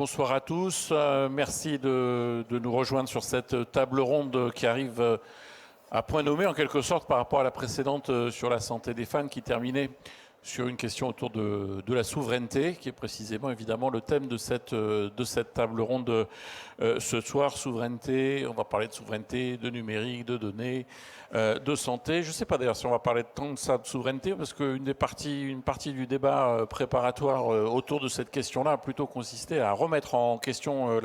bonsoir à tous. Merci de nous rejoindre sur cette table ronde qui arrive à point nommé en quelque sorte par rapport à la précédente sur la santé des femmes qui terminait sur une question autour de la souveraineté, qui est précisément évidemment le thème de cette table ronde ce soir. Souveraineté, on va parler de souveraineté, de numérique, de données, de santé. Je ne sais pas d'ailleurs si on va parler tant de ça de souveraineté, parce qu'une partie du débat préparatoire autour de cette question-là a plutôt consisté à remettre en question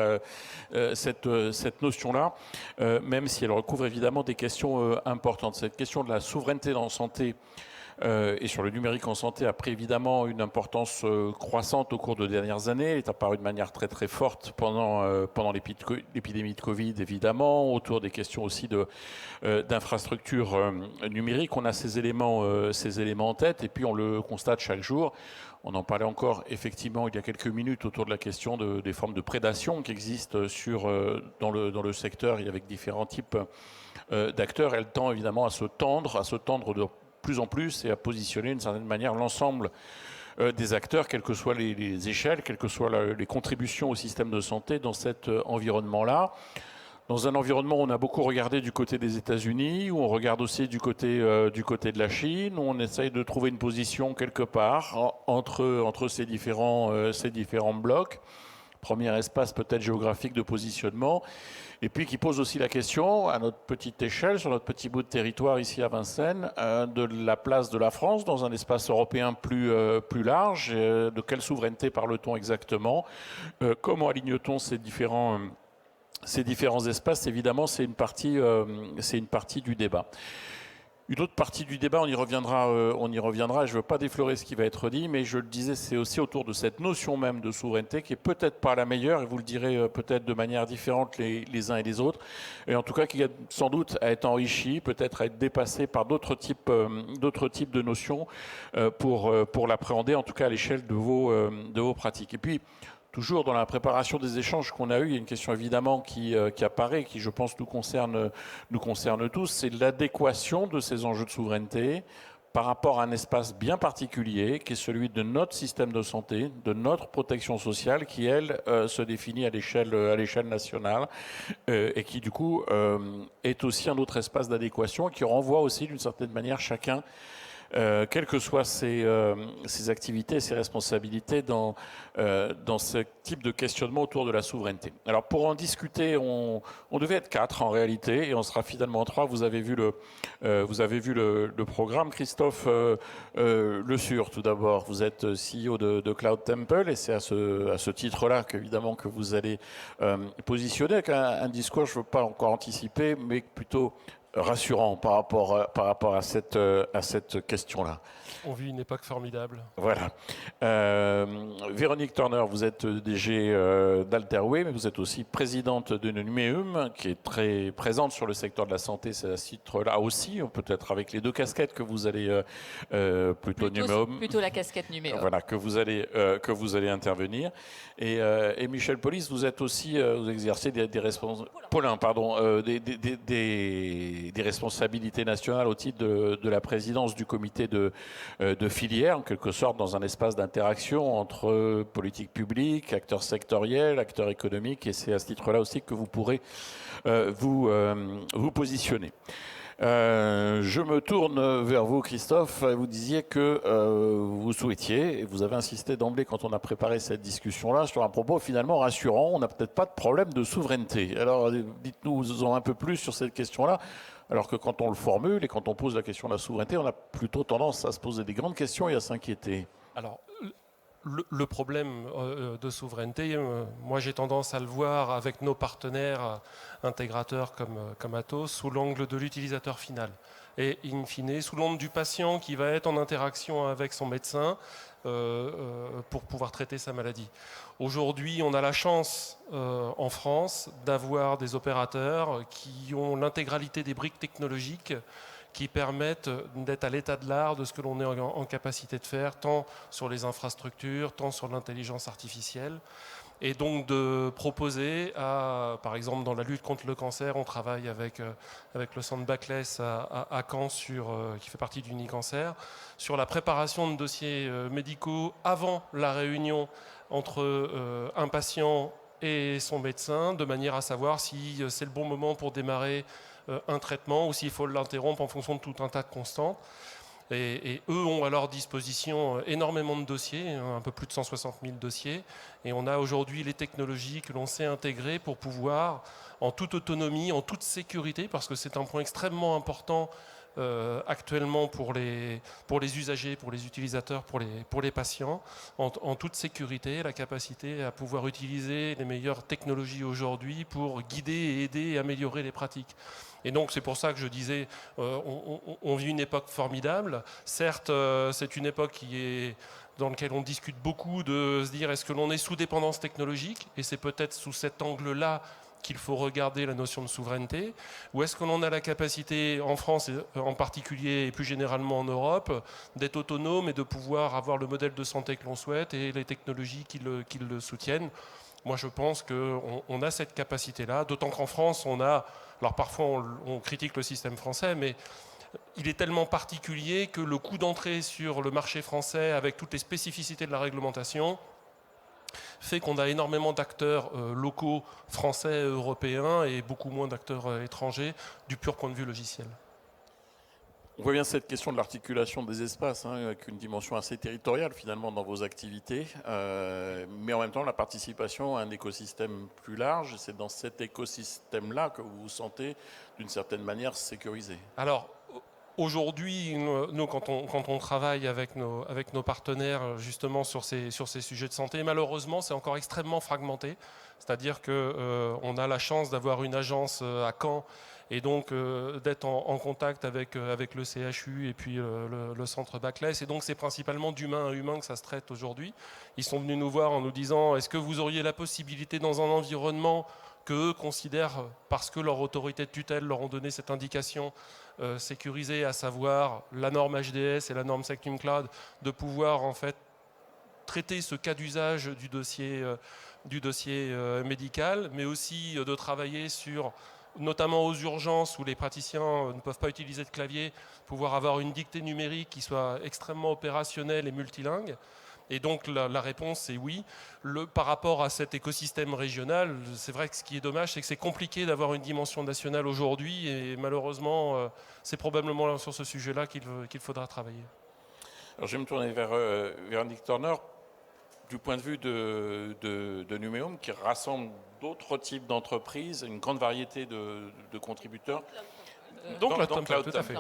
cette notion-là, même si elle recouvre évidemment des questions importantes. Cette question de la souveraineté dans la santé et sur le numérique en santé a pris évidemment une importance croissante au cours de dernières années. Elle est apparue de manière très très forte pendant l'épidémie de Covid, évidemment, autour des questions aussi d'infrastructures numériques. On a ces éléments en tête et puis on le constate chaque jour. On en parlait encore effectivement il y a quelques minutes autour de la question des formes de prédation qui existent dans le secteur et avec différents types d'acteurs. Elle tend évidemment à se tendre de plus en plus et à positionner d'une certaine manière l'ensemble des acteurs, quelles que soient les échelles, quelles que soient les contributions au système de santé dans cet environnement-là. Dans un environnement où on a beaucoup regardé du côté des États-Unis, où on regarde aussi du côté de la Chine, où on essaye de trouver une position quelque part entre ces différents blocs. Premier espace peut-être géographique de positionnement, et puis qui pose aussi la question, à notre petite échelle, sur notre petit bout de territoire ici à Vincennes, de la place de la France dans un espace européen plus large. De quelle souveraineté parle-t-on exactement? Comment aligne-t-on ces différents espaces? Évidemment, c'est une partie du débat. Une autre partie du débat, on y reviendra, je ne veux pas déflorer ce qui va être dit, mais je le disais, c'est aussi autour de cette notion même de souveraineté qui est peut-être pas la meilleure, et vous le direz peut-être de manière différente les uns et les autres, et en tout cas qui a sans doute à être enrichie, peut-être à être dépassée par d'autres types de notions pour l'appréhender, en tout cas à l'échelle de vos pratiques. Et puis, toujours dans la préparation des échanges qu'on a eus, il y a une question évidemment qui apparaît, qui je pense nous concerne tous, c'est l'adéquation de ces enjeux de souveraineté par rapport à un espace bien particulier qui est celui de notre système de santé, de notre protection sociale qui, elle, se définit à l'échelle nationale et qui du coup est aussi un autre espace d'adéquation qui renvoie aussi d'une certaine manière chacun quelles que soient ses activités, ses responsabilités dans ce type de questionnement autour de la souveraineté. Alors pour en discuter, on devait être 4 en réalité, et on sera finalement 3. Vous avez vu le programme. Christophe Le Sur, tout d'abord, vous êtes CEO de Cloud Temple, et c'est à ce titre-là qu'évidemment que vous allez positionner avec un discours, je ne veux pas encore anticiper, mais plutôt rassurant par rapport à cette question-là. On vit une époque formidable. Voilà. Véronique Turner, vous êtes DG d'Alterway, mais vous êtes aussi présidente de Numéum, qui est très présente sur le secteur de la santé. C'est à ce titre-là aussi, peut-être avec les deux casquettes que vous allez plutôt Numéum. Plutôt la casquette Numéum. Voilà, que vous allez intervenir. Et Michel Polis, vous êtes aussi, vous exercez des responsabilités nationales au titre de la présidence du comité de filière, en quelque sorte, dans un espace d'interaction entre politique publique, acteurs sectoriels, acteurs économiques, et c'est à ce titre-là aussi que vous pourrez vous positionner. Je me tourne vers vous, Christophe. Vous disiez que vous souhaitiez, et vous avez insisté d'emblée quand on a préparé cette discussion-là, sur un propos finalement rassurant. On n'a peut-être pas de problème de souveraineté. Alors, dites-nous un peu plus sur cette question-là. Alors que quand on le formule et quand on pose la question de la souveraineté, on a plutôt tendance à se poser des grandes questions et à s'inquiéter. Alors, le problème de souveraineté, moi j'ai tendance à le voir avec nos partenaires intégrateurs comme Atos sous l'angle de l'utilisateur final. Et in fine, sous l'angle du patient qui va être en interaction avec son médecin pour pouvoir traiter sa maladie. Aujourd'hui, on a la chance en France d'avoir des opérateurs qui ont l'intégralité des briques technologiques qui permettent d'être à l'état de l'art de ce que l'on est en capacité de faire, tant sur les infrastructures, tant sur l'intelligence artificielle. et donc de proposer, par exemple dans la lutte contre le cancer, on travaille avec le centre Baclès à Caen, qui fait partie d'Unicancer, sur la préparation de dossiers médicaux avant la réunion entre un patient et son médecin, de manière à savoir si c'est le bon moment pour démarrer un traitement ou s'il faut l'interrompre en fonction de tout un tas de constantes. Et eux ont à leur disposition énormément de dossiers, un peu plus de 160 000 dossiers. Et on a aujourd'hui les technologies que l'on sait intégrer pour pouvoir, en toute autonomie, en toute sécurité, parce que c'est un point extrêmement important actuellement pour les usagers, pour les utilisateurs, pour les patients, en toute sécurité, la capacité à pouvoir utiliser les meilleures technologies aujourd'hui pour guider et aider et améliorer les pratiques. Et donc c'est pour ça que je disais, on vit une époque formidable. Certes, c'est une époque dans laquelle on discute beaucoup de se dire est-ce que l'on est sous dépendance technologique, et c'est peut-être sous cet angle-là qu'il faut regarder la notion de souveraineté, ou est-ce que l'on a la capacité, en France en particulier et plus généralement en Europe, d'être autonome et de pouvoir avoir le modèle de santé que l'on souhaite et les technologies qui le soutiennent. Moi je pense qu'on a cette capacité-là, d'autant qu'en France on a, alors parfois on critique le système français, mais il est tellement particulier que le coût d'entrée sur le marché français, avec toutes les spécificités de la réglementation, fait qu'on a énormément d'acteurs locaux, français, européens, et beaucoup moins d'acteurs étrangers du pur point de vue logiciel. On voit bien cette question de l'articulation des espaces, avec une dimension assez territoriale finalement dans vos activités, mais en même temps la participation à un écosystème plus large. C'est dans cet écosystème-là que vous vous sentez d'une certaine manière sécurisé. Alors, aujourd'hui, nous, quand on travaille avec nos partenaires justement sur ces sujets de santé, malheureusement, c'est encore extrêmement fragmenté. C'est-à-dire qu'on a la chance d'avoir une agence à Caen et donc d'être en contact avec le CHU et puis le centre Baclès. Et donc, c'est principalement d'humain à humain que ça se traite aujourd'hui. Ils sont venus nous voir en nous disant « Est-ce que vous auriez la possibilité dans un environnement qu'eux considèrent, parce que leur autorité de tutelle leur ont donné cette indication sécurisée, à savoir la norme HDS et la norme Sectum Cloud, de pouvoir en fait traiter ce cas d'usage du dossier médical, mais aussi de travailler sur, notamment aux urgences où les praticiens ne peuvent pas utiliser de clavier, pouvoir avoir une dictée numérique qui soit extrêmement opérationnelle et multilingue. Et donc la réponse est oui. Par rapport à cet écosystème régional, c'est vrai que ce qui est dommage, c'est que c'est compliqué d'avoir une dimension nationale aujourd'hui, et malheureusement, c'est probablement sur ce sujet-là qu'il faudra travailler. Alors je vais me tourner vers Nick Turner. Du point de vue de Numéum, qui rassemble d'autres types d'entreprises, une grande variété de contributeurs. Donc Cloud, tout à fait.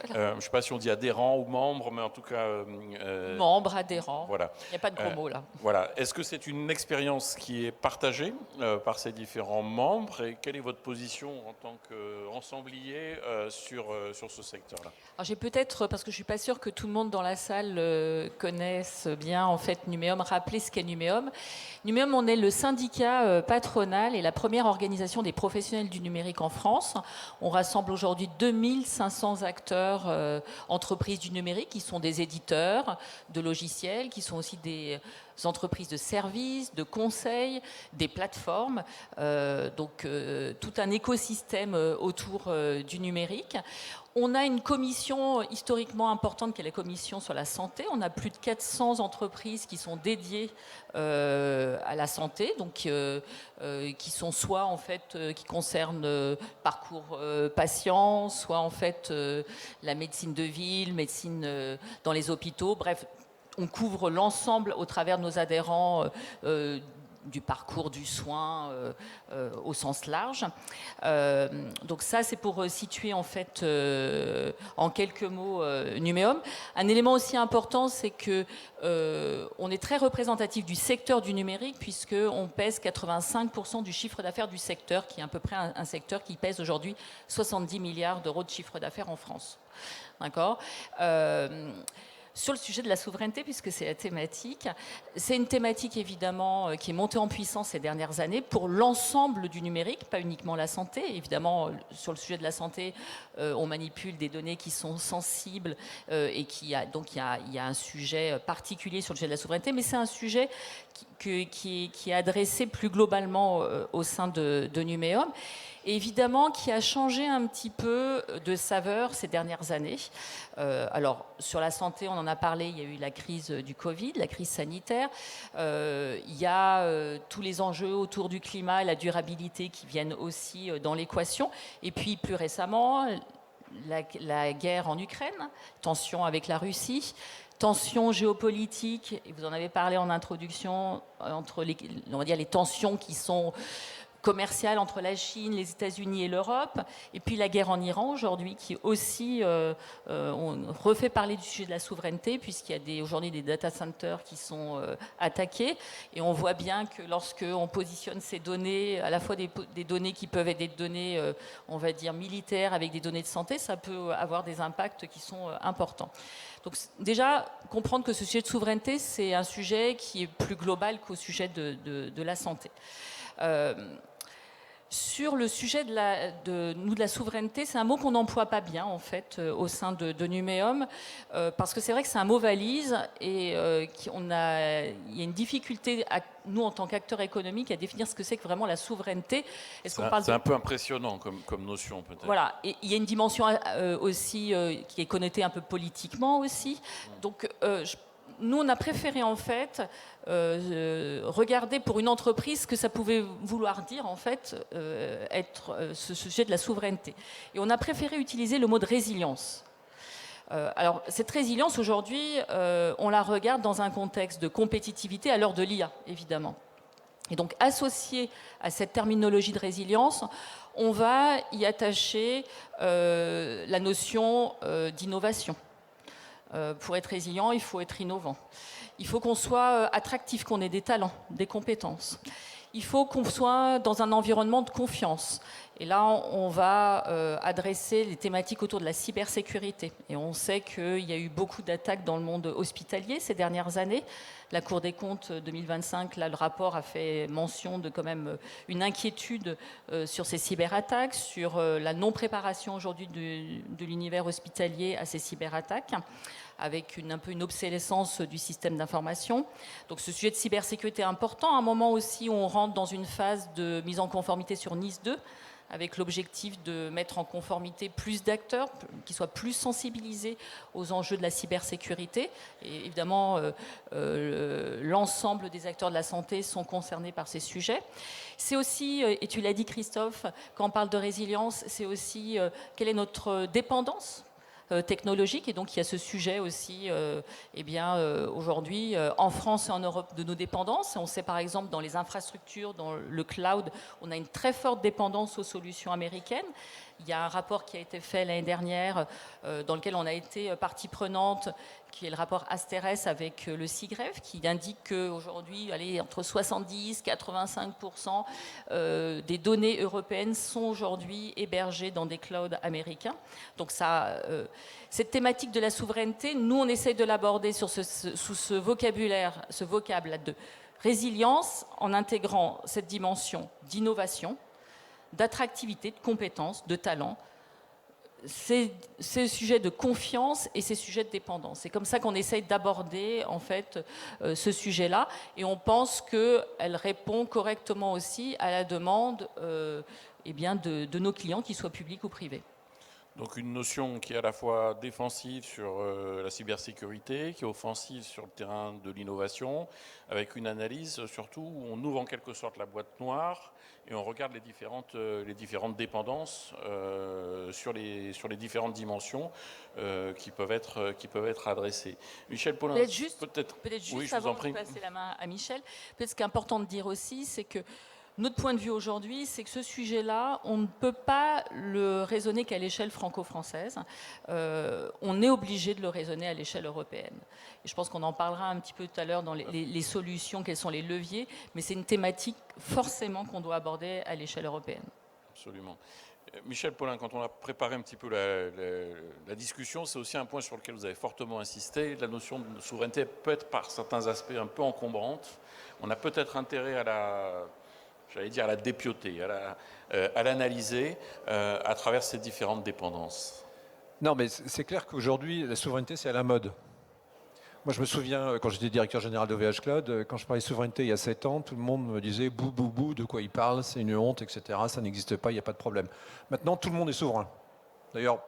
Je ne sais pas si on dit adhérents ou membres, mais en tout cas... membres, adhérents, voilà. Il n'y a pas de gros mots là. Voilà. Est-ce que c'est une expérience qui est partagée par ces différents membres, et quelle est votre position en tant qu'ensemblier sur ce secteur-là? Alors j'ai peut-être, parce que je ne suis pas sûre que tout le monde dans la salle connaisse bien en fait Numéum, rappeler ce qu'est Numéum. Numéum, on est le syndicat patronal et la première organisation des professionnels du numérique en France. On rassemble aujourd'hui 2500 acteurs, entreprises du numérique, qui sont des éditeurs de logiciels, qui sont aussi des entreprises de services, de conseils, des plateformes, donc tout un écosystème autour du numérique. On a une commission historiquement importante qui est la commission sur la santé. On a plus de 400 entreprises qui sont dédiées à la santé, donc qui sont soit en fait qui concernent parcours patient, soit en fait la médecine de ville, médecine dans les hôpitaux, bref. On couvre l'ensemble au travers de nos adhérents du parcours du soin au sens large. Donc ça, c'est pour situer en fait en quelques mots Numéum. Un élément aussi important, c'est que on est très représentatif du secteur du numérique, puisqu'on pèse 85% du chiffre d'affaires du secteur, qui est à peu près un secteur qui pèse aujourd'hui 70 milliards d'euros de chiffre d'affaires en France. D'accord ? sur le sujet de la souveraineté, puisque c'est la thématique. C'est une thématique évidemment qui est montée en puissance ces dernières années pour l'ensemble du numérique, pas uniquement la santé. Évidemment, sur le sujet de la santé, on manipule des données qui sont sensibles et donc il y a un sujet particulier sur le sujet de la souveraineté, mais c'est un sujet qui est adressé plus globalement au sein de Numéum. Et évidemment, qui a changé un petit peu de saveur ces dernières années. Alors, sur la santé, on en a parlé, il y a eu la crise du Covid, la crise sanitaire. Il y a tous les enjeux autour du climat et la durabilité qui viennent aussi dans l'équation. Et puis, plus récemment, la guerre en Ukraine, tension avec la Russie, tensions géopolitiques, et vous en avez parlé en introduction, entre on va dire les tensions qui sont commerciale entre la Chine, les États-Unis et l'Europe, et puis la guerre en Iran aujourd'hui qui aussi on refait parler du sujet de la souveraineté puisqu'il y a aujourd'hui des data centers qui sont attaqués et on voit bien que lorsque on positionne ces données, à la fois des données qui peuvent être des données on va dire militaires avec des données de santé, ça peut avoir des impacts qui sont importants. Donc déjà, comprendre que ce sujet de souveraineté, c'est un sujet qui est plus global qu'au sujet de la santé. Sur le sujet de la souveraineté, c'est un mot qu'on n'emploie pas bien en fait au sein de Numéum parce que c'est vrai que c'est un mot valise et il y a une difficulté nous en tant qu'acteurs économiques à définir ce que c'est que vraiment la souveraineté. C'est un peu impressionnant comme notion peut-être. Voilà, et il y a une dimension aussi qui est connotée un peu politiquement aussi. Donc nous, on a préféré en fait regarder pour une entreprise ce que ça pouvait vouloir dire en fait être ce sujet de la souveraineté. Et on a préféré utiliser le mot de résilience. Alors cette résilience aujourd'hui, on la regarde dans un contexte de compétitivité à l'heure de l'IA, évidemment. Et donc associé à cette terminologie de résilience, on va y attacher la notion d'innovation. Pour être résilient, il faut être innovant. Il faut qu'on soit attractif, qu'on ait des talents, des compétences. Il faut qu'on soit dans un environnement de confiance. Et là, on va adresser les thématiques autour de la cybersécurité. Et on sait qu'il y a eu beaucoup d'attaques dans le monde hospitalier ces dernières années. La Cour des comptes 2025, là, le rapport a fait mention de quand même une inquiétude sur ces cyberattaques, sur la non-préparation aujourd'hui de l'univers hospitalier à ces cyberattaques, avec un peu une obsolescence du système d'information. Donc ce sujet de cybersécurité est important, à un moment aussi où on rentre dans une phase de mise en conformité sur NIS 2, avec l'objectif de mettre en conformité plus d'acteurs, qui soient plus sensibilisés aux enjeux de la cybersécurité. Et évidemment, l'ensemble des acteurs de la santé sont concernés par ces sujets. C'est aussi, et tu l'as dit Christophe, quand on parle de résilience, c'est aussi quelle est notre dépendance technologique, et donc il y a ce sujet aussi aujourd'hui en France et en Europe de nos dépendances. On sait par exemple dans les infrastructures, dans le cloud, on a une très forte dépendance aux solutions américaines. Il y a un rapport qui a été fait l'année dernière dans lequel on a été partie prenante, qui est le rapport Asterès avec le CIGREF, qui indique qu'aujourd'hui, entre 70 et 85% des données européennes sont aujourd'hui hébergées dans des clouds américains. Donc cette thématique de la souveraineté, nous, on essaye de l'aborder sous ce vocabulaire, ce vocable de résilience, en intégrant cette dimension d'innovation, d'attractivité, de compétences, de talent, ces sujets de confiance et ces sujets de dépendance. C'est comme ça qu'on essaye d'aborder en fait ce sujet-là, et on pense qu'elle répond correctement aussi à la demande de nos clients, qu'ils soient publics ou privés. Donc une notion qui est à la fois défensive sur la cybersécurité, qui est offensive sur le terrain de l'innovation, avec une analyse surtout où on ouvre en quelque sorte la boîte noire et on regarde les différentes dépendances sur les différentes dimensions qui peuvent être adressées. Michel Paulin, peut-être juste oui, avant de passer la main à Michel, peut-être ce qui est important de dire aussi, c'est que notre point de vue aujourd'hui, c'est que ce sujet-là, on ne peut pas le raisonner qu'à l'échelle franco-française. On est obligé de le raisonner à l'échelle européenne. Et je pense qu'on en parlera un petit peu tout à l'heure dans les solutions, quels sont les leviers, mais c'est une thématique forcément qu'on doit aborder à l'échelle européenne. Absolument. Michel Paulin, quand on a préparé un petit peu la discussion, c'est aussi un point sur lequel vous avez fortement insisté. La notion de souveraineté peut être par certains aspects un peu encombrante. On a peut-être intérêt à la dépioter, à l'analyser à travers ces différentes dépendances. Non, mais c'est clair qu'aujourd'hui, la souveraineté, c'est à la mode. Moi, je me souviens, quand j'étais directeur général d'OVH Cloud, quand je parlais de souveraineté il y a 7 ans, tout le monde me disait « bou, bou, bou, de quoi il parle, c'est une honte, etc. Ça n'existe pas, il n'y a pas de problème. » Maintenant, tout le monde est souverain. D'ailleurs,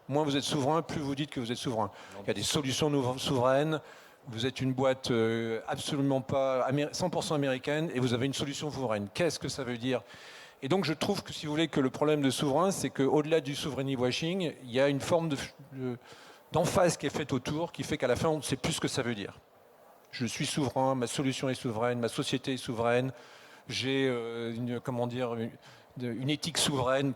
moins vous êtes souverain, plus vous dites que vous êtes souverain. Il y a des solutions souveraines, vous êtes une boîte absolument pas 100% américaine et vous avez une solution souveraine. Qu'est-ce que ça veut dire ? Et donc, je trouve que, si vous voulez, que le problème de souverain, c'est qu'au-delà du sovereignty washing, il y a une forme d'emphase qui est faite autour, qui fait qu'à la fin, on ne sait plus ce que ça veut dire. Je suis souverain, ma solution est souveraine, ma société est souveraine, j'ai une éthique souveraine,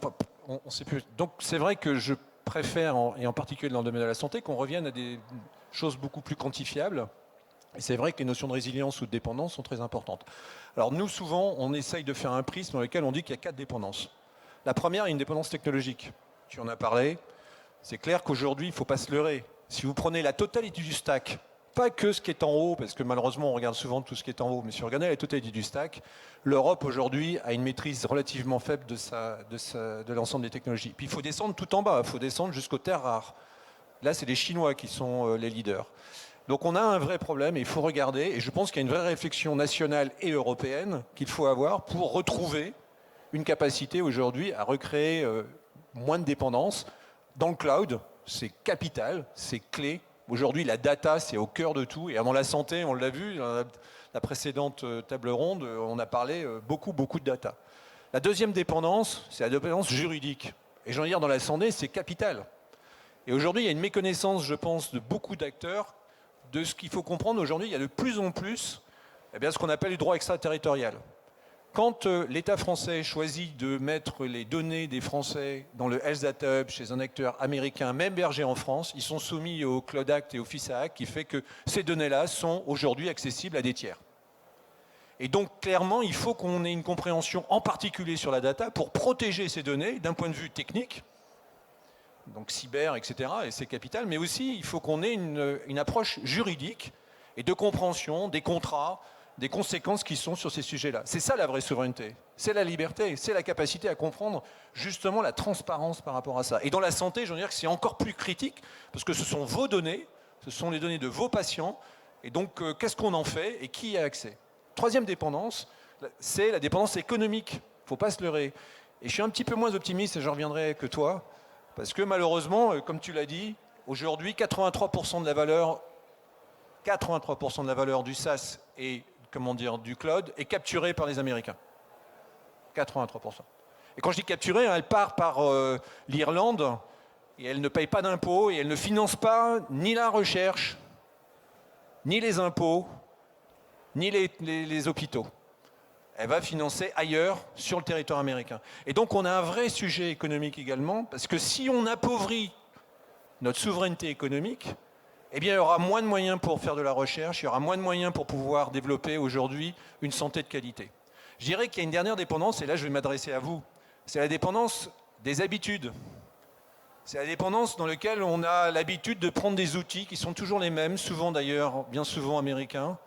on ne sait plus. Donc c'est vrai que je préfère, et en particulier dans le domaine de la santé, qu'on revienne à des choses beaucoup plus quantifiables. Et c'est vrai que les notions de résilience ou de dépendance sont très importantes. Alors nous, souvent, on essaye de faire un prisme dans lequel on dit qu'il y a 4 dépendances. La première est une dépendance technologique. Tu en as parlé. C'est clair qu'aujourd'hui, il ne faut pas se leurrer. Si vous prenez la totalité du stack, pas que ce qui est en haut, parce que malheureusement on regarde souvent tout ce qui est en haut, mais si vous regardez la totalité du stack, l'Europe aujourd'hui a une maîtrise relativement faible de l'ensemble des technologies. Puis il faut descendre tout en bas, il faut descendre jusqu'aux terres rares. Là, c'est les Chinois qui sont les leaders. Donc on a un vrai problème et il faut regarder, et je pense qu'il y a une vraie réflexion nationale et européenne qu'il faut avoir pour retrouver une capacité aujourd'hui à recréer moins de dépendance. Dans le cloud, c'est capital, c'est clé. Aujourd'hui, la data, c'est au cœur de tout. Et avant la santé, on l'a vu, dans la précédente table ronde, on a parlé beaucoup de data. La deuxième dépendance, c'est la dépendance juridique. Et j'en dire, dans la santé, c'est capital. Et aujourd'hui, il y a une méconnaissance, je pense, de beaucoup d'acteurs de ce qu'il faut comprendre. Aujourd'hui, il y a de plus en plus ce qu'on appelle le droit extraterritorial. Quand l'État français choisit de mettre les données des Français dans le Health Data Hub chez un acteur américain, même hébergé en France, ils sont soumis au Cloud Act et au FISA Act, qui fait que ces données-là sont aujourd'hui accessibles à des tiers. Et donc, clairement, il faut qu'on ait une compréhension en particulier sur la data pour protéger ces données d'un point de vue technique, donc cyber, etc., et c'est capital, mais aussi il faut qu'on ait une approche juridique et de compréhension des contrats, des conséquences qui sont sur ces sujets-là. C'est ça la vraie souveraineté. C'est la liberté, c'est la capacité à comprendre justement la transparence par rapport à ça. Et dans la santé, je veux dire que c'est encore plus critique, parce que ce sont vos données, ce sont les données de vos patients, et donc qu'est-ce qu'on en fait et qui y a accès ? Troisième dépendance, c'est la dépendance économique. Il ne faut pas se leurrer. Et je suis un petit peu moins optimiste, et j'en reviendrai que toi, parce que malheureusement, comme tu l'as dit, aujourd'hui, 83% de la valeur du SaaS et du cloud est capturée par les Américains. 83%. Et quand je dis capturée, elle part par l'Irlande et elle ne paye pas d'impôts et elle ne finance pas ni la recherche, ni les impôts, ni les hôpitaux. Elle va financer ailleurs, sur le territoire américain. Et donc on a un vrai sujet économique également, parce que si on appauvrit notre souveraineté économique, eh bien, il y aura moins de moyens pour faire de la recherche, il y aura moins de moyens pour pouvoir développer aujourd'hui une santé de qualité. Je dirais qu'il y a une dernière dépendance, et là je vais m'adresser à vous, c'est la dépendance des habitudes. C'est la dépendance dans laquelle on a l'habitude de prendre des outils qui sont toujours les mêmes, souvent d'ailleurs, bien souvent américains,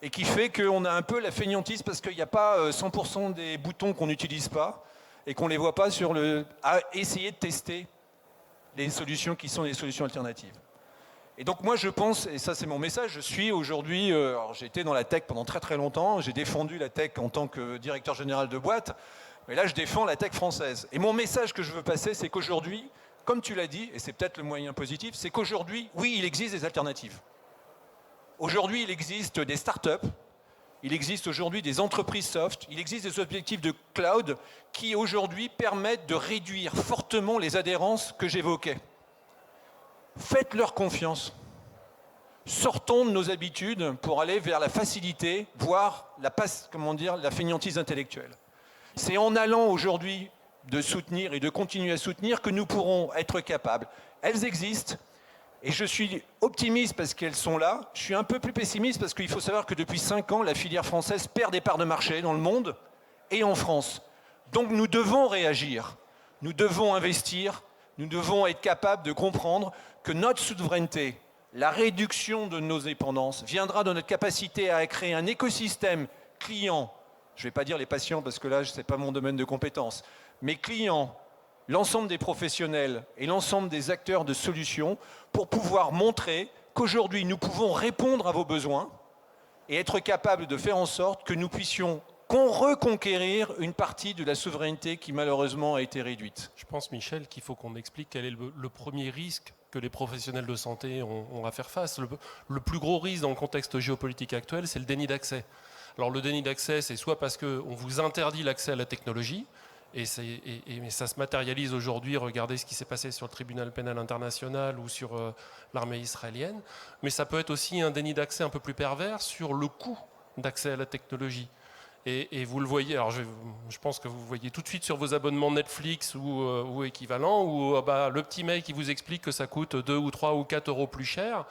et qui fait qu'on a un peu la fainéantise parce qu'il n'y a pas 100% des boutons qu'on n'utilise pas et qu'on ne les voit pas à essayer de tester les solutions qui sont des solutions alternatives. Et donc moi je pense, et ça c'est mon message, je suis aujourd'hui, j'ai été dans la tech pendant très longtemps, j'ai défendu la tech en tant que directeur général de boîte, mais là je défends la tech française. Et mon message que je veux passer, c'est qu'aujourd'hui, comme tu l'as dit, et c'est peut-être le moyen positif, c'est qu'aujourd'hui, oui, il existe des alternatives. Aujourd'hui, il existe des startups, il existe aujourd'hui des entreprises soft, il existe des objectifs de cloud qui aujourd'hui permettent de réduire fortement les adhérences que j'évoquais. Faites-leur confiance. Sortons de nos habitudes pour aller vers la facilité, voire la fainéantise intellectuelle. C'est en allant aujourd'hui de soutenir et de continuer à soutenir que nous pourrons être capables. Elles existent et je suis optimiste parce qu'elles sont là. Je suis un peu plus pessimiste parce qu'il faut savoir que depuis 5 ans, la filière française perd des parts de marché dans le monde et en France. Donc nous devons réagir, nous devons investir, nous devons être capables de comprendre que notre souveraineté, la réduction de nos dépendances viendra de notre capacité à créer un écosystème client, je ne vais pas dire les patients parce que là ce n'est pas mon domaine de compétence, mais clients, l'ensemble des professionnels et l'ensemble des acteurs de solutions pour pouvoir montrer qu'aujourd'hui nous pouvons répondre à vos besoins et être capables de faire en sorte que nous puissions reconquérir une partie de la souveraineté qui malheureusement a été réduite. Je pense, Michel, qu'il faut qu'on explique quel est le premier risque que les professionnels de santé ont à faire face. Le plus gros risque dans le contexte géopolitique actuel, c'est le déni d'accès. Alors le déni d'accès, c'est soit parce qu'on vous interdit l'accès à la technologie, et ça se matérialise aujourd'hui, regardez ce qui s'est passé sur le tribunal pénal international ou sur l'armée israélienne, mais ça peut être aussi un déni d'accès un peu plus pervers sur le coût d'accès à la technologie. Et vous le voyez, alors je pense que vous voyez tout de suite sur vos abonnements Netflix ou équivalent, où le petit mail qui vous explique que ça coûte 2 ou 3 ou 4 euros plus cher,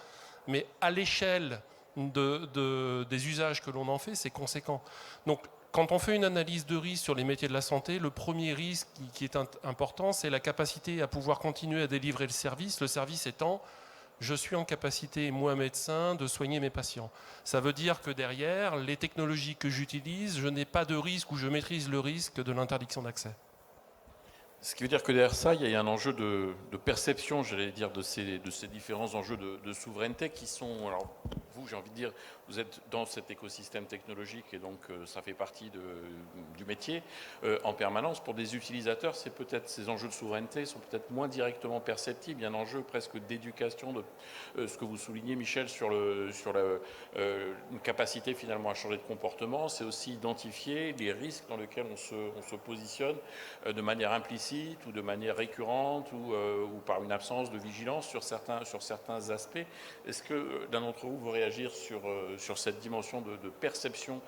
mais à l'échelle des usages que l'on en fait, c'est conséquent. Donc quand on fait une analyse de risque sur les métiers de la santé, le premier risque qui est important, c'est la capacité à pouvoir continuer à délivrer le service étant je suis en capacité, moi médecin, de soigner mes patients. Ça veut dire que derrière, les technologies que j'utilise, je n'ai pas de risque ou je maîtrise le risque de l'interdiction d'accès. Ce qui veut dire que derrière ça, il y a un enjeu de perception, j'allais dire, de ces différents enjeux de souveraineté qui sont... Alors, vous, j'ai envie de dire, vous êtes dans cet écosystème technologique et donc ça fait partie du métier en permanence. Pour des utilisateurs, c'est peut-être ces enjeux de souveraineté sont peut-être moins directement perceptibles. Il y a un enjeu presque d'éducation de ce que vous soulignez, Michel, sur une capacité finalement à changer de comportement. C'est aussi identifier les risques dans lesquels on se positionne de manière implicite ou de manière récurrente ou par une absence de vigilance sur certains aspects. Est-ce que l'un d'entre vous veut réagir sur cette dimension de perception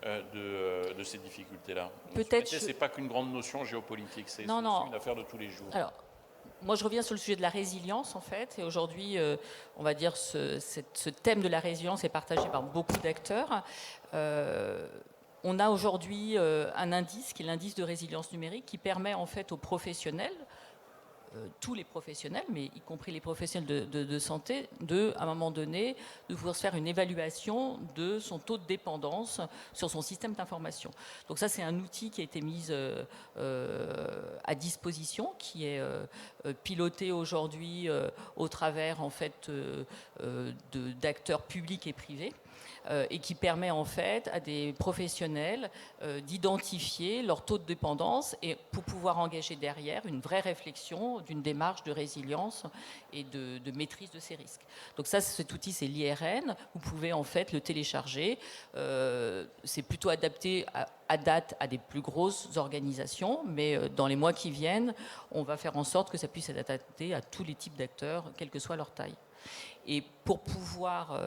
de ces difficultés-là? Peut-être. Ce n'est pas qu'une grande notion géopolitique, c'est une affaire de tous les jours. Alors, moi, je reviens sur le sujet de la résilience, en fait. Et aujourd'hui, on va dire ce thème de la résilience est partagé par beaucoup d'acteurs. On a aujourd'hui un indice qui est l'indice de résilience numérique qui permet en fait aux professionnels, tous les professionnels, mais y compris les professionnels de santé, à un moment donné, de pouvoir se faire une évaluation de son taux de dépendance sur son système d'information. Donc ça, c'est un outil qui a été mis à disposition, qui est piloté aujourd'hui au travers en fait d'acteurs publics et privés. Et qui permet en fait à des professionnels d'identifier leur taux de dépendance et pour pouvoir engager derrière une vraie réflexion d'une démarche de résilience et de maîtrise de ces risques. Donc ça, cet outil, c'est l'IRN. Vous pouvez en fait le télécharger. C'est plutôt adapté à date à des plus grosses organisations, mais dans les mois qui viennent, on va faire en sorte que ça puisse être adapté à tous les types d'acteurs, quelle que soit leur taille. Et pour pouvoir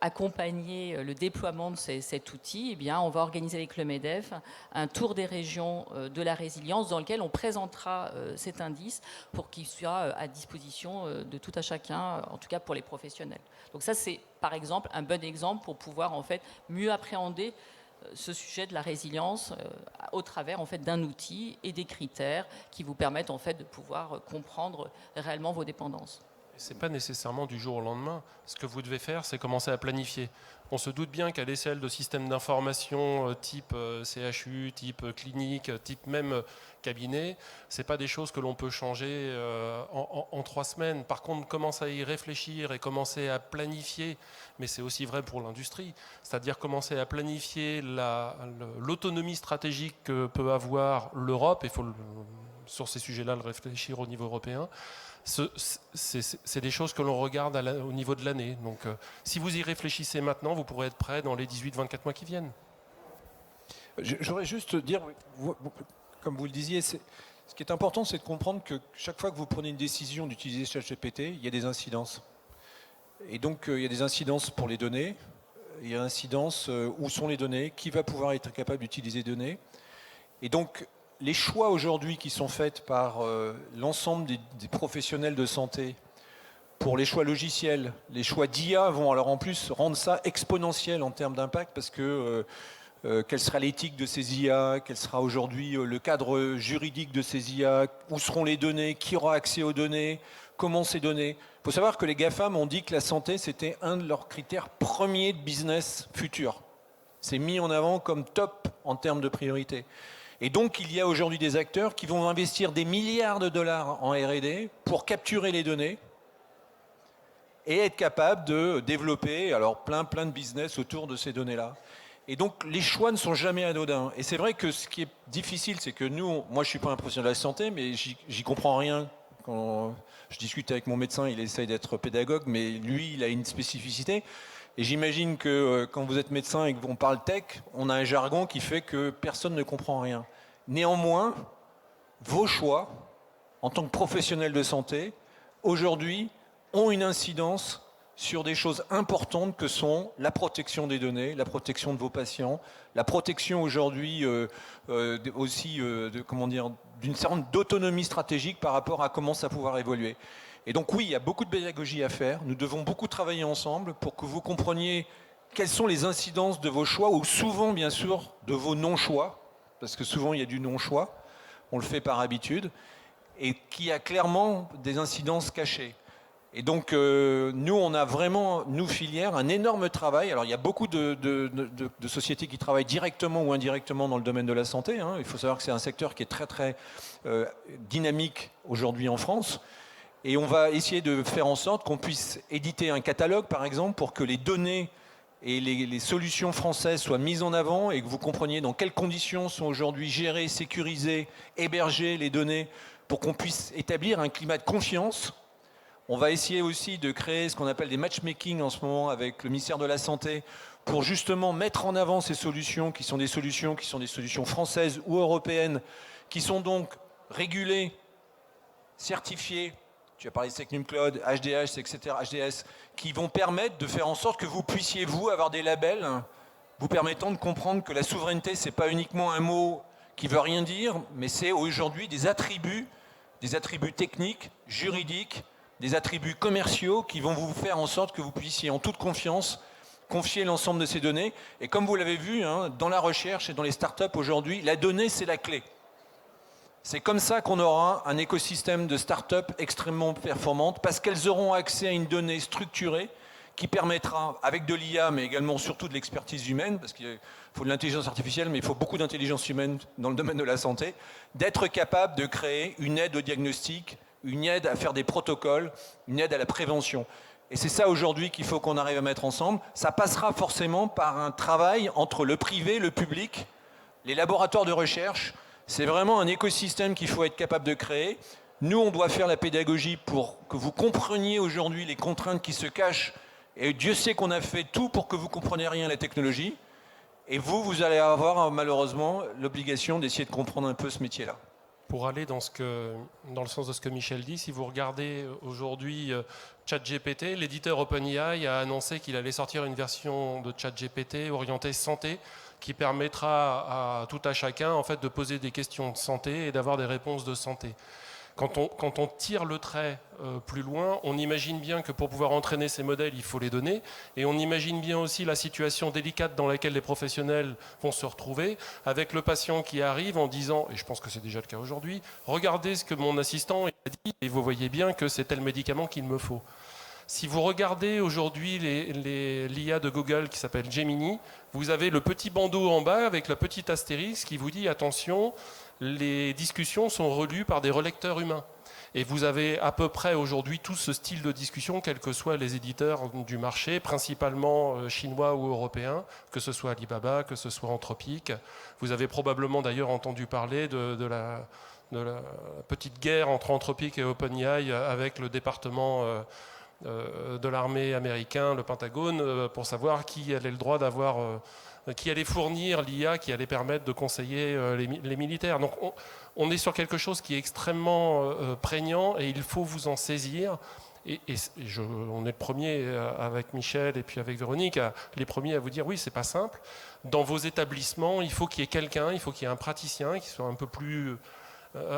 accompagner le déploiement de cet outil, eh bien, on va organiser avec le MEDEF un tour des régions de la résilience dans lequel on présentera cet indice pour qu'il soit à disposition de tout à chacun, en tout cas pour les professionnels. Donc ça, c'est par exemple un bon exemple pour pouvoir en fait mieux appréhender ce sujet de la résilience au travers en fait d'un outil et des critères qui vous permettent en fait de pouvoir comprendre réellement vos dépendances. Ce n'est pas nécessairement du jour au lendemain. Ce que vous devez faire, c'est commencer à planifier. On se doute bien qu'à l'échelle de systèmes d'information type CHU, type clinique, type même cabinet, ce n'est pas des choses que l'on peut changer en 3 semaines. Par contre, commencer à y réfléchir et commencer à planifier, mais c'est aussi vrai pour l'industrie, c'est-à-dire commencer à planifier l'autonomie stratégique que peut avoir l'Europe, et il faut sur ces sujets-là le réfléchir au niveau européen. C'est des choses que l'on regarde au niveau de l'année. Donc, si vous y réfléchissez maintenant, vous pourrez être prêt dans les 18-24 mois qui viennent. J'aurais juste dire, comme vous le disiez, ce qui est important, c'est de comprendre que chaque fois que vous prenez une décision d'utiliser ChatGPT, il y a des incidences. Et donc, il y a des incidences pour les données, il y a incidences où sont les données, qui va pouvoir être capable d'utiliser les données. Et donc, les choix aujourd'hui qui sont faits par l'ensemble des professionnels de santé pour les choix logiciels, les choix d'IA vont alors en plus rendre ça exponentiel en termes d'impact parce que quelle sera l'éthique de ces IA, quel sera aujourd'hui le cadre juridique de ces IA, où seront les données, qui aura accès aux données, comment ces données. Il faut savoir que les GAFAM ont dit que la santé, c'était un de leurs critères premiers de business futur. C'est mis en avant comme top en termes de priorité. Et donc, il y a aujourd'hui des acteurs qui vont investir des milliards de dollars en R&D pour capturer les données et être capables de développer alors plein de business autour de ces données-là. Et donc, les choix ne sont jamais anodins. Et c'est vrai que ce qui est difficile, c'est que nous, moi, je ne suis pas un professionnel de la santé, mais j'y comprends rien. Quand je discute avec mon médecin, il essaye d'être pédagogue, mais lui, il a une spécificité. Et j'imagine que quand vous êtes médecin et qu'on parle tech, on a un jargon qui fait que personne ne comprend rien. Néanmoins, vos choix, en tant que professionnel de santé, aujourd'hui, ont une incidence sur des choses importantes que sont la protection des données, la protection de vos patients, la protection aujourd'hui aussi d'une certaine d'autonomie stratégique par rapport à comment ça va pouvoir évoluer. Et donc oui, il y a beaucoup de pédagogie à faire. Nous devons beaucoup travailler ensemble pour que vous compreniez quelles sont les incidences de vos choix, ou souvent, bien sûr, de vos non-choix, parce que souvent, il y a du non-choix, on le fait par habitude, et qui a clairement des incidences cachées. Et donc, nous, on a vraiment, nous, filières, un énorme travail. Alors, il y a beaucoup de sociétés qui travaillent directement ou indirectement dans le domaine de la santé. Hein. Il faut savoir que c'est un secteur qui est très, très dynamique aujourd'hui en France. Et on va essayer de faire en sorte qu'on puisse éditer un catalogue, par exemple, pour que les données et les solutions françaises soient mises en avant et que vous compreniez dans quelles conditions sont aujourd'hui gérées, sécurisées, hébergées les données, pour qu'on puisse établir un climat de confiance. On va essayer aussi de créer ce qu'on appelle des matchmaking en ce moment avec le ministère de la Santé pour justement mettre en avant ces solutions qui sont des solutions françaises ou européennes, qui sont donc régulées, certifiées. Tu as parlé de Secnum Cloud, HDH, etc., HDS, qui vont permettre de faire en sorte que vous puissiez, vous, avoir des labels vous permettant de comprendre que la souveraineté, ce n'est pas uniquement un mot qui ne veut rien dire, mais c'est aujourd'hui des attributs techniques, juridiques, des attributs commerciaux qui vont vous faire en sorte que vous puissiez, en toute confiance, confier l'ensemble de ces données. Et comme vous l'avez vu, dans la recherche et dans les startups aujourd'hui, la donnée, c'est la clé. C'est comme ça qu'on aura un écosystème de start-up extrêmement performante, parce qu'elles auront accès à une donnée structurée qui permettra, avec de l'IA, mais également surtout de l'expertise humaine, parce qu'il faut de l'intelligence artificielle, mais il faut beaucoup d'intelligence humaine dans le domaine de la santé, d'être capable de créer une aide au diagnostic, une aide à faire des protocoles, une aide à la prévention. Et c'est ça aujourd'hui qu'il faut qu'on arrive à mettre ensemble. Ça passera forcément par un travail entre le privé, le public, les laboratoires de recherche. C'est vraiment un écosystème qu'il faut être capable de créer. Nous, on doit faire la pédagogie pour que vous compreniez aujourd'hui les contraintes qui se cachent. Et Dieu sait qu'on a fait tout pour que vous ne compreniez rien à la technologie. Et vous allez avoir malheureusement l'obligation d'essayer de comprendre un peu ce métier-là. Pour aller dans le sens de ce que Michel dit, si vous regardez aujourd'hui ChatGPT, l'éditeur OpenAI a annoncé qu'il allait sortir une version de ChatGPT orientée santé, qui permettra à tout à chacun en fait, de poser des questions de santé et d'avoir des réponses de santé. Quand on tire le trait plus loin, on imagine bien que pour pouvoir entraîner ces modèles, il faut les donner. Et on imagine bien aussi la situation délicate dans laquelle les professionnels vont se retrouver, avec le patient qui arrive en disant, et je pense que c'est déjà le cas aujourd'hui, regardez ce que mon assistant a dit, et vous voyez bien que c'est tel médicament qu'il me faut. Si vous regardez aujourd'hui l'IA de Google qui s'appelle Gemini, vous avez le petit bandeau en bas avec la petite astérisque qui vous dit attention, les discussions sont relues par des relecteurs humains. Et vous avez à peu près aujourd'hui tout ce style de discussion, quels que soient les éditeurs du marché, principalement chinois ou européens, que ce soit Alibaba, que ce soit Anthropic. Vous avez probablement d'ailleurs entendu parler de la petite guerre entre Anthropic et OpenAI avec le département de l'armée américain, le Pentagone, pour savoir qui allait le droit d'avoir, qui allait fournir l'IA, qui allait permettre de conseiller les militaires. Donc on est sur quelque chose qui est extrêmement prégnant et il faut vous en saisir. On est le premier avec Michel et puis avec Véronique, les premiers à vous dire oui, c'est pas simple. Dans vos établissements, il faut qu'il y ait quelqu'un, il faut qu'il y ait un praticien qui soit un peu plus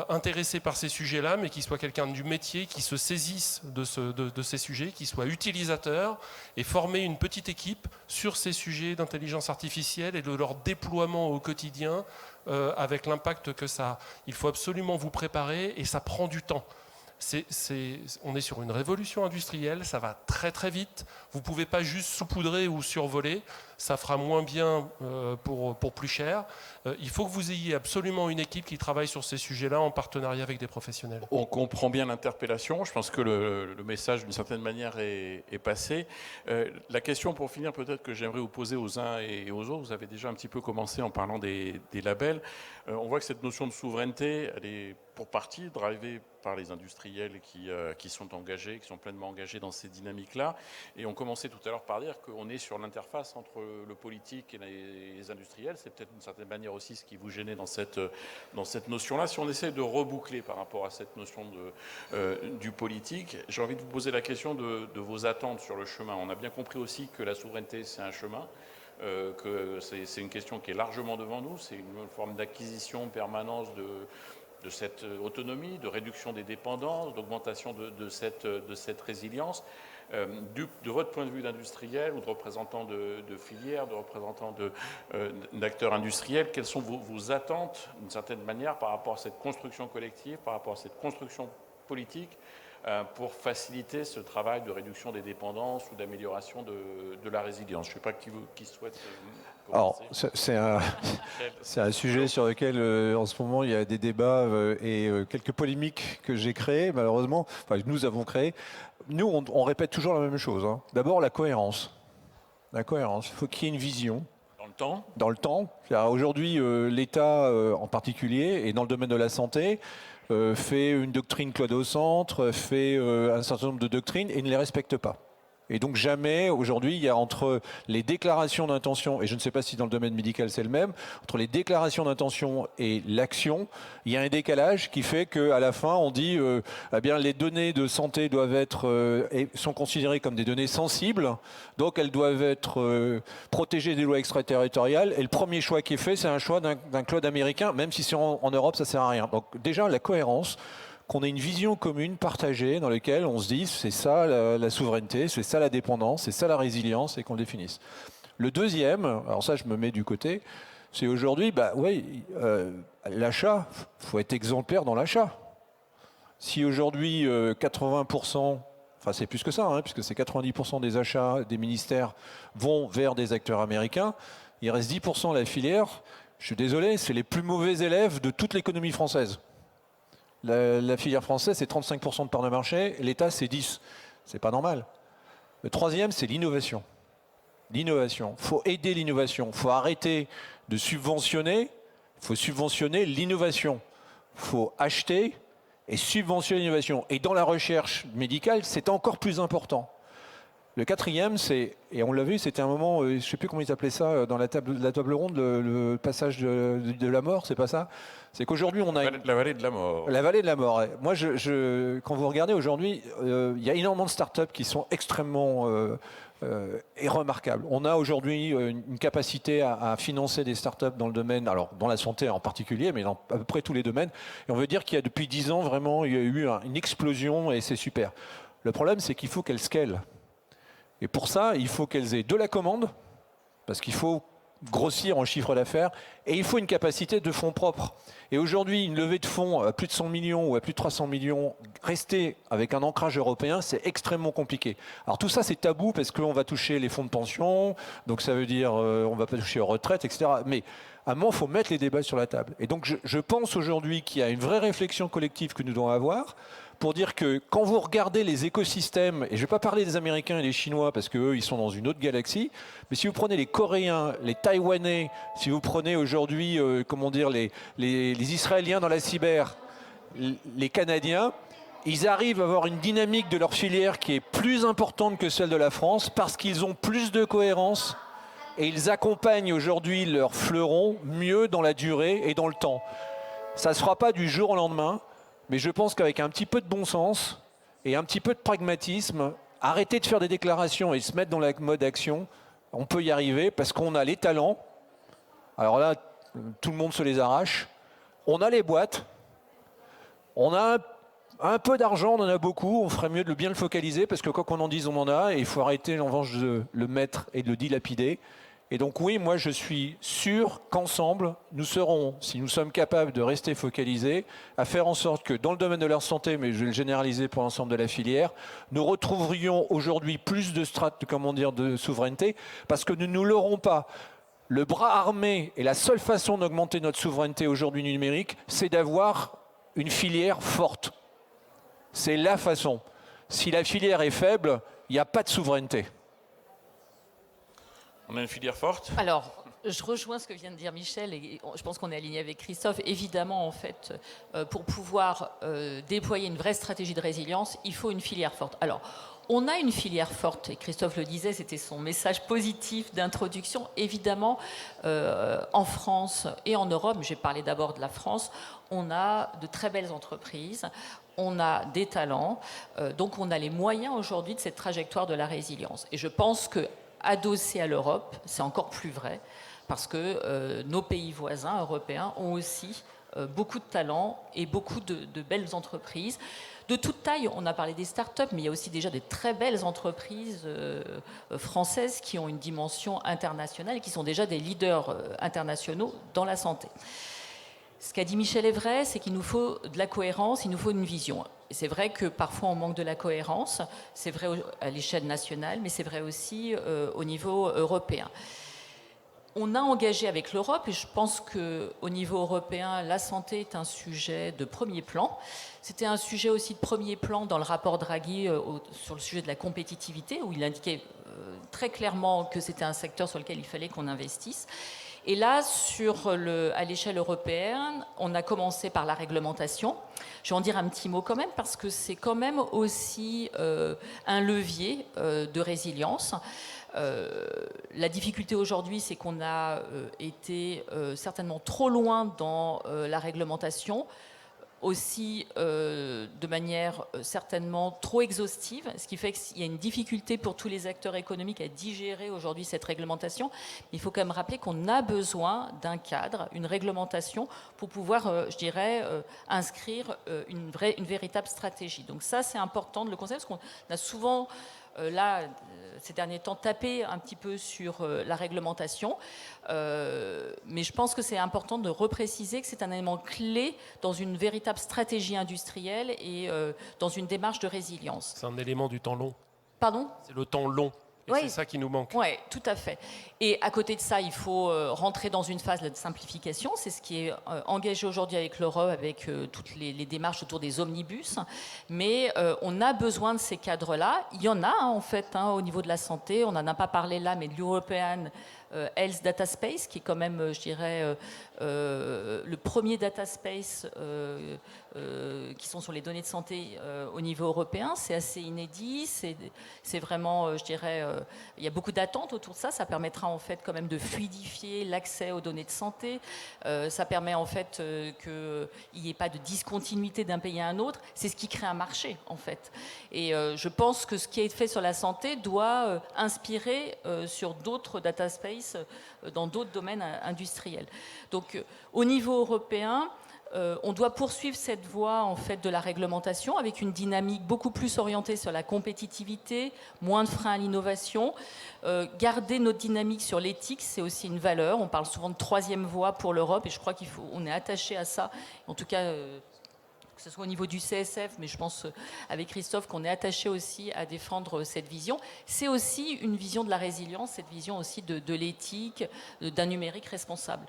intéressé par ces sujets-là, mais qui soit quelqu'un du métier, qui se saisisse de ces sujets, qui soit utilisateur, et former une petite équipe sur ces sujets d'intelligence artificielle et de leur déploiement au quotidien, avec l'impact que ça a. Il faut absolument vous préparer, et ça prend du temps. On est sur une révolution industrielle, ça va très très vite. Vous ne pouvez pas juste saupoudrer ou survoler, ça fera moins bien pour plus cher. Il faut que vous ayez absolument une équipe qui travaille sur ces sujets-là en partenariat avec des professionnels. On comprend bien l'interpellation, je pense que le message d'une certaine manière est passé. La question pour finir peut-être que j'aimerais vous poser aux uns et aux autres, vous avez déjà un petit peu commencé en parlant des labels. On voit que cette notion de souveraineté, elle est pour partie drivée par les industriels qui sont engagés, qui sont pleinement engagés dans ces dynamiques-là. Et on commençait tout à l'heure par dire qu'on est sur l'interface entre le politique et les industriels. C'est peut-être d'une certaine manière aussi ce qui vous gênait dans cette notion-là. Si on essaie de reboucler par rapport à cette notion du politique, j'ai envie de vous poser la question de vos attentes sur le chemin. On a bien compris aussi que la souveraineté, c'est un chemin. Que c'est une question qui est largement devant nous. C'est une forme d'acquisition, permanence de cette autonomie, de réduction des dépendances, d'augmentation de cette résilience. De votre point de vue d'industriel ou de représentant de filières, de représentant d'acteurs industriels, quelles sont vos attentes, d'une certaine manière, par rapport à cette construction collective, par rapport à cette construction politique, pour faciliter ce travail de réduction des dépendances ou d'amélioration de la résilience? Je ne sais pas qui souhaite commencer. Alors, c'est un sujet sur lequel, en ce moment, il y a des débats et quelques polémiques que j'ai créées, malheureusement. Enfin, nous avons créé. Nous, on répète toujours la même chose. Hein. D'abord, la cohérence. La cohérence. Il faut qu'il y ait une vision. Dans le temps. Dans le temps. Aujourd'hui, l'État en particulier, et dans le domaine de la santé, fait une doctrine Claude au centre, fait un certain nombre de doctrines et ne les respecte pas. Et donc jamais, aujourd'hui, il y a entre les déclarations d'intention, et je ne sais pas si dans le domaine médical c'est le même, entre les déclarations d'intention et l'action, il y a un décalage qui fait qu'à la fin, on dit eh bien, les données de santé doivent être, sont considérées comme des données sensibles, donc elles doivent être protégées des lois extraterritoriales, et le premier choix qui est fait, c'est un choix d'un cloud américain, même si c'est en Europe, ça ne sert à rien. Donc déjà, la cohérence, qu'on ait une vision commune, partagée, dans laquelle on se dise c'est ça la souveraineté, c'est ça la dépendance, c'est ça la résilience, et qu'on le définisse. Le deuxième, alors ça je me mets du côté, c'est aujourd'hui, l'achat, il faut être exemplaire dans l'achat. Si aujourd'hui 80%, enfin c'est plus que ça, hein, puisque c'est 90% des achats des ministères vont vers des acteurs américains, il reste 10% la filière, je suis désolé, c'est les plus mauvais élèves de toute l'économie française. La filière française, c'est 35% de part de marché, l'État, c'est 10%. C'est pas normal. Le troisième, c'est l'innovation. L'innovation. Il faut aider l'innovation. Il faut arrêter de subventionner. Il faut subventionner l'innovation. Il faut acheter et subventionner l'innovation. Et dans la recherche médicale, c'est encore plus important. Le quatrième, c'est, et on l'a vu, c'était un moment, je ne sais plus comment ils appelaient ça, dans la table ronde, le passage de la mort, c'est pas ça? C'est qu'aujourd'hui, on a... La vallée de la mort. La vallée de la mort. Moi, quand vous regardez aujourd'hui, il y a énormément de startups qui sont extrêmement et remarquables. On a aujourd'hui une capacité à financer des startups dans le domaine, alors dans la santé en particulier, mais dans à peu près tous les domaines. Et on veut dire qu'il y a depuis 10 ans, vraiment, il y a eu une explosion et c'est super. Le problème, c'est qu'il faut qu'elles scalent. Et pour ça, il faut qu'elles aient de la commande, parce qu'il faut grossir en chiffre d'affaires, et il faut une capacité de fonds propres. Et aujourd'hui, une levée de fonds à plus de 100 millions ou à plus de 300 millions, rester avec un ancrage européen, c'est extrêmement compliqué. Alors tout ça, c'est tabou, parce qu'on va toucher les fonds de pension, donc ça veut dire on va pas toucher aux retraites, etc. Mais à un moment, il faut mettre les débats sur la table. Et donc je pense aujourd'hui qu'il y a une vraie réflexion collective que nous devons avoir, pour dire que quand vous regardez les écosystèmes, et je ne vais pas parler des Américains et des Chinois parce qu'eux, ils sont dans une autre galaxie, mais si vous prenez les Coréens, les Taïwanais, si vous prenez aujourd'hui, les Israéliens dans la cyber, les Canadiens, ils arrivent à avoir une dynamique de leur filière qui est plus importante que celle de la France parce qu'ils ont plus de cohérence et ils accompagnent aujourd'hui leurs fleurons mieux dans la durée et dans le temps. Ça ne se fera pas du jour au lendemain. Mais je pense qu'avec un petit peu de bon sens et un petit peu de pragmatisme, arrêter de faire des déclarations et se mettre dans la mode action, on peut y arriver parce qu'on a les talents. Alors là, tout le monde se les arrache. On a les boîtes. On a un peu d'argent, on en a beaucoup, on ferait mieux de bien le focaliser parce que quoi qu'on en dise, on en a et il faut arrêter en revanche de le mettre et de le dilapider. Et donc oui, moi je suis sûr qu'ensemble, nous serons, si nous sommes capables de rester focalisés, à faire en sorte que dans le domaine de la santé, mais je vais le généraliser pour l'ensemble de la filière, nous retrouverions aujourd'hui plus de de souveraineté parce que nous ne l'aurons pas. Le bras armé et la seule façon d'augmenter notre souveraineté aujourd'hui numérique, c'est d'avoir une filière forte. C'est la façon. Si la filière est faible, il n'y a pas de souveraineté. On a une filière forte. Alors, je rejoins ce que vient de dire Michel et je pense qu'on est aligné avec Christophe. Évidemment, en fait, pour pouvoir déployer une vraie stratégie de résilience, il faut une filière forte. Alors, on a une filière forte, et Christophe le disait, c'était son message positif d'introduction. Évidemment, en France et en Europe, j'ai parlé d'abord de la France, on a de très belles entreprises, on a des talents, donc on a les moyens aujourd'hui de cette trajectoire de la résilience. Et je pense que adossé à l'Europe, c'est encore plus vrai, parce que nos pays voisins européens ont aussi beaucoup de talents et beaucoup de belles entreprises. De toute taille, on a parlé des startups, mais il y a aussi déjà des très belles entreprises françaises qui ont une dimension internationale et qui sont déjà des leaders internationaux dans la santé. Ce qu'a dit Michel est vrai, c'est qu'il nous faut de la cohérence, il nous faut une vision. Et c'est vrai que parfois on manque de la cohérence, c'est vrai à l'échelle nationale, mais c'est vrai aussi au niveau européen. On a engagé avec l'Europe, et je pense qu'au niveau européen, la santé est un sujet de premier plan. C'était un sujet aussi de premier plan dans le rapport Draghi sur le sujet de la compétitivité, où il indiquait très clairement que c'était un secteur sur lequel il fallait qu'on investisse. Et là, à l'échelle européenne, on a commencé par la réglementation. Je vais en dire un petit mot quand même, parce que c'est quand même aussi un levier de résilience. La difficulté aujourd'hui, c'est qu'on a été certainement trop loin dans la réglementation, aussi de manière certainement trop exhaustive, ce qui fait qu'il y a une difficulté pour tous les acteurs économiques à digérer aujourd'hui cette réglementation. Il faut quand même rappeler qu'on a besoin d'un cadre, une réglementation pour pouvoir, je dirais, inscrire une véritable stratégie. Donc ça, c'est important de le considérer, parce qu'on a souvent là, ces derniers temps, tapé un petit peu sur la réglementation. Mais je pense que c'est important de repréciser que c'est un élément clé dans une véritable stratégie industrielle et dans une démarche de résilience. C'est un élément du temps long. Pardon ? C'est le temps long. Et oui, c'est ça qui nous manque. Oui, tout à fait. Et à côté de ça, il faut rentrer dans une phase de simplification. C'est ce qui est engagé aujourd'hui avec l'Europe, avec toutes les démarches autour des omnibus. Mais on a besoin de ces cadres-là. Il y en a, en fait, au niveau de la santé. On n'en a pas parlé là, mais de l'European Health Data Space, qui est quand même, je dirais, le premier data space qui sont sur les données de santé au niveau européen. C'est assez inédit. C'est vraiment, je dirais, il y a beaucoup d'attentes autour de ça. Ça permettra en fait quand même de fluidifier l'accès aux données de santé. Ça permet en fait qu'il n'y ait pas de discontinuité d'un pays à un autre. C'est ce qui crée un marché en fait. Et je pense que ce qui est fait sur la santé doit inspirer sur d'autres data space dans d'autres domaines industriels. Donc au niveau européen, on doit poursuivre cette voie en fait de la réglementation avec une dynamique beaucoup plus orientée sur la compétitivité, moins de freins à l'innovation. Garder notre dynamique sur l'éthique, c'est aussi une valeur. On parle souvent de troisième voie pour l'Europe et je crois qu'on est attaché à ça. En tout cas, que ce soit au niveau du CSF, mais je pense avec Christophe qu'on est attaché aussi à défendre cette vision. C'est aussi une vision de la résilience, cette vision aussi de l'éthique, d'un numérique responsable.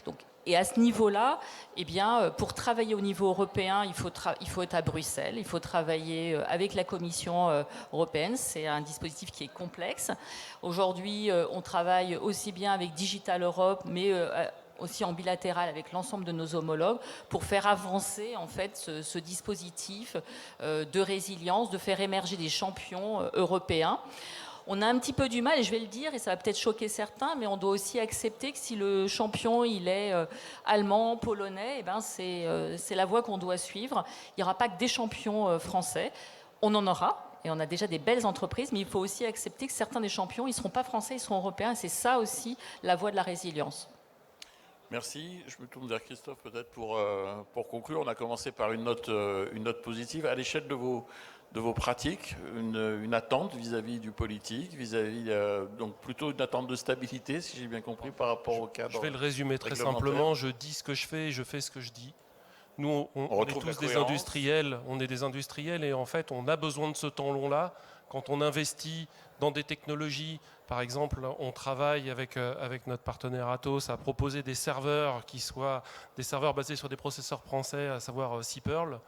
Donc, et à ce niveau-là, eh bien, pour travailler au niveau européen, il faut être à Bruxelles, il faut travailler avec la Commission européenne. C'est un dispositif qui est complexe. Aujourd'hui, on travaille aussi bien avec Digital Europe, mais aussi en bilatéral avec l'ensemble de nos homologues pour faire avancer en fait ce dispositif de résilience, de faire émerger des champions européens. On a un petit peu du mal, et je vais le dire, et ça va peut-être choquer certains, mais on doit aussi accepter que si le champion il est allemand, polonais, eh ben c'est la voie qu'on doit suivre. Il n'y aura pas que des champions français, on en aura. Et on a déjà des belles entreprises, mais il faut aussi accepter que certains des champions, ils ne seront pas français, ils seront européens. Et c'est ça aussi la voie de la résilience. Merci. Je me tourne vers Christophe peut-être pour conclure. On a commencé par une note positive. À l'échelle de vos pratiques, une attente vis-à-vis du politique, donc plutôt une attente de stabilité, si j'ai bien compris, par rapport au cadre. Je vais le résumer très simplement. Je dis ce que je fais et je fais ce que je dis. Nous, on est tous des industriels. On est des industriels et en fait, on a besoin de ce temps long-là. Quand on investit dans des technologies, par exemple, on travaille avec notre partenaire Atos à proposer des serveurs qui soient des serveurs basés sur des processeurs français, à savoir C-Pearl,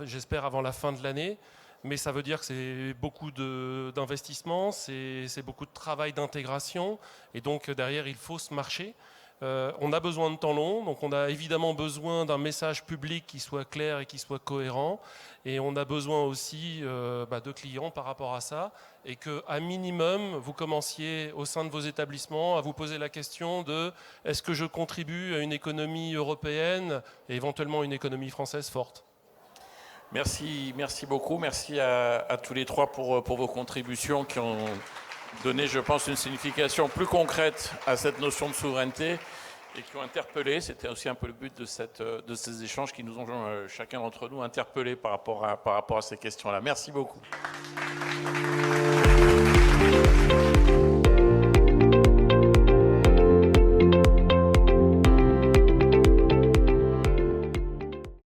j'espère avant la fin de l'année. Mais ça veut dire que c'est beaucoup d'investissement, c'est beaucoup de travail d'intégration. Et donc derrière, il faut ce marché. On a besoin de temps long, donc on a évidemment besoin d'un message public qui soit clair et qui soit cohérent, et on a besoin aussi de clients par rapport à ça, et qu'à minimum, vous commenciez au sein de vos établissements à vous poser la question de est-ce que je contribue à une économie européenne et éventuellement une économie française forte. Merci beaucoup, merci à tous les trois pour vos contributions qui ont donné, je pense, une signification plus concrète à cette notion de souveraineté et qui ont interpellé, c'était aussi un peu le but de ces échanges qui nous ont chacun d'entre nous interpellés par rapport à ces questions-là. Merci beaucoup.